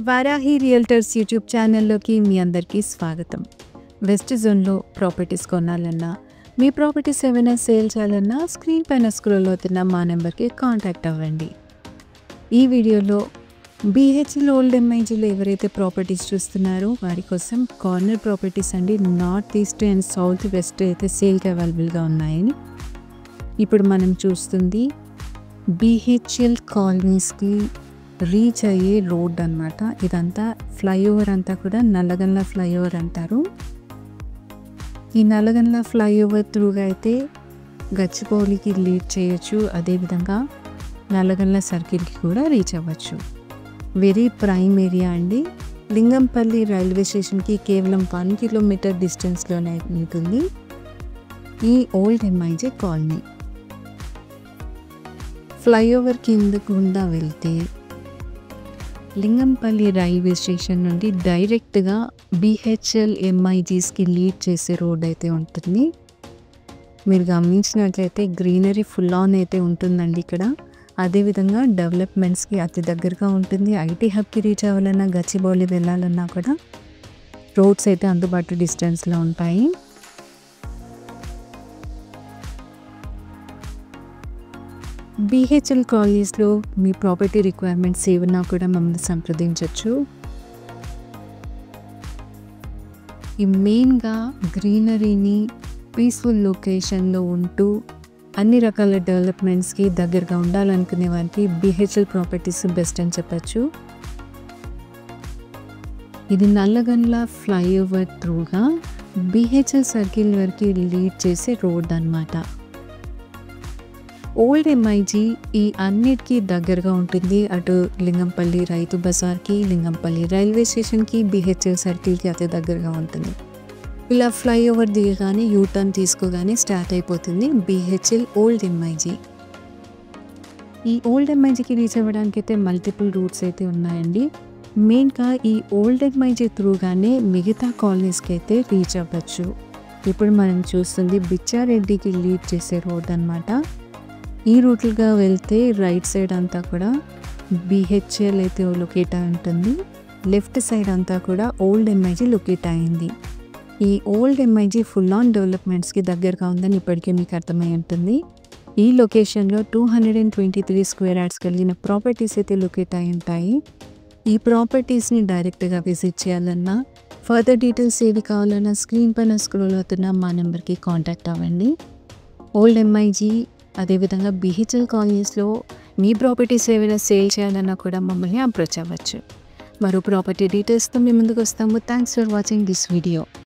Varahi realtors YouTube ఛానల్లోకి మీ అందరికీ స్వాగతం. వెస్ట్ జోన్లో ప్రాపర్టీస్ కొనాలన్నా, మీ ప్రాపర్టీస్ ఏమైనా సేల్ చేయాలన్నా స్క్రీన్ పైన స్క్రోల్ అవుతున్న మా నెంబర్కి కాంటాక్ట్ అవ్వండి. ఈ వీడియోలో బీహెచ్ఎల్ ఓల్డ్ ఎంఐజీలో ఎవరైతే ప్రాపర్టీస్ చూస్తున్నారో వారి కోసం కార్నర్ ప్రాపర్టీస్ అండి, north east and south west అయితే సేల్కి అవైలబుల్గా ఉన్నాయని. ఇప్పుడు మనం చూస్తుంది బీహెచ్ఎల్ కాలనీస్కి రీచ్ అయ్యే రోడ్ అన్నమాట. ఇదంతా ఫ్లైఓవర్ అంతా కూడా నల్లగండ్ల ఫ్లైఓవర్ అంటారు. ఈ నల్లగండ్ల ఫ్లైఓవర్ త్రూగా అయితే గచ్చిబౌలికి లీడ్ చేయొచ్చు, అదేవిధంగా నల్లగండ్ల సర్కిల్కి కూడా రీచ్ అవ్వచ్చు. వెరీ ప్రైమ్ ఏరియా అండి. లింగంపల్లి రైల్వే స్టేషన్కి కేవలం 1 కిలోమీటర్ డిస్టెన్స్లోనే ఉంటుంది ఈ ఓల్డ్ ఎంఐజీ కాలనీ. ఫ్లైఓవర్ కింద గుండా వెళ్తే లింగంపల్లి రైల్వే స్టేషన్ నుండి డైరెక్ట్గా బీహెచ్ఎల్ ఎంఐజీస్కి లీడ్ చేసే రోడ్ అయితే ఉంటుంది. మీరు గమనించినట్లయితే గ్రీనరీ ఫుల్ ఆన్ అయితే ఉంటుందండి ఇక్కడ. అదేవిధంగా డెవలప్మెంట్స్కి అతి దగ్గరగా ఉంటుంది. ఐటీ హబ్కి రీచ్ అవ్వాలన్నా, గచ్చిబౌలి వెళ్ళాలన్నా కూడా రోడ్స్ అయితే అందుబాటు డిస్టెన్స్లో ఉంటాయి. బీహెచ్ఎల్ కాలనీస్లో మీ ప్రాపర్టీ రిక్వైర్మెంట్స్ ఏమన్నా కూడా మమ్మల్ని సంప్రదించవచ్చు. ఈ మెయిన్గా గ్రీనరీని పీస్ఫుల్ లొకేషన్లో ఉంటూ అన్ని రకాల డెవలప్మెంట్స్కి దగ్గరగా ఉండాలనుకునే వారికి బీహెచ్ఎల్ ప్రాపర్టీస్ బెస్ట్ అని చెప్పచ్చు. ఇది నల్లగండ్ల ఫ్లైఓవర్ త్రూగా బీహెచ్ఎల్ సర్కిల్ వరకు లీడ్ చేసే రోడ్ అన్నమాట. ఓల్డ్ ఎంఐజీ ఈ అన్నిటికీ దగ్గరగా ఉంటుంది. అటు లింగంపల్లి రైతు బజార్కి, లింగంపల్లి రైల్వే స్టేషన్కి, బీహెచ్ఎల్ సర్కిల్కి అతి దగ్గరగా ఉంటుంది. ఇలా ఫ్లైఓవర్ దిగగానే యూటర్న్ తీసుకోగానే స్టార్ట్ అయిపోతుంది బీహెచ్ఎల్ ఓల్డ్ ఎంఐజీ. ఈ ఓల్డ్ ఎంఐజీకి రీచ్ అవ్వడానికి అయితే మల్టిపుల్ రూట్స్ అయితే ఉన్నాయండి. మెయిన్గా ఈ ఓల్డ్ ఎంఐజీ త్రూగానే మిగతా కాలనీస్కి అయితే రీచ్ అవ్వచ్చు. ఇప్పుడు మనం చూస్తుంది బిచ్చారెడ్డికి లీడ్ చేసే రోడ్ అన్నమాట. ఈ రూట్లుగా వెళ్తే రైట్ సైడ్ అంతా కూడా బీహెచ్ఎల్ అయితే లొకేట్ అయి ఉంటుంది. లెఫ్ట్ సైడ్ అంతా కూడా ఓల్డ్ ఎంఐజీ లొకేట్ అయింది. ఈ ఓల్డ్ ఎంఐజీ ఫుల్ ఆన్ డెవలప్మెంట్స్కి దగ్గరగా ఉందని ఇప్పటికే మీకు అర్థమై ఉంటుంది. ఈ లొకేషన్లో 223 స్క్వేర్ యార్డ్స్ కలిగిన ప్రాపర్టీస్ అయితే లొకేట్ అయి ఉంటాయి. ఈ ప్రాపర్టీస్ని డైరెక్ట్గా విజిట్ చేయాలన్నా, ఫర్దర్ డీటెయిల్స్ ఏవి కావాలన్నా స్క్రీన్ పైన స్క్రోల్ అవుతున్న మా నెంబర్కి కాంటాక్ట్ అవ్వండి. ఓల్డ్ ఎంఐజీ అదేవిధంగా బీహెచ్ఎల్ కాలనీస్లో మీ ప్రాపర్టీస్ ఏమైనా సేల్ చేయాలన్నా కూడా మమ్మల్ని అప్రోచ్ అవ్వచ్చు. మరో ప్రాపర్టీ డీటెయిల్స్తో మీ ముందుకు వస్తాము. Thanks for watching this video.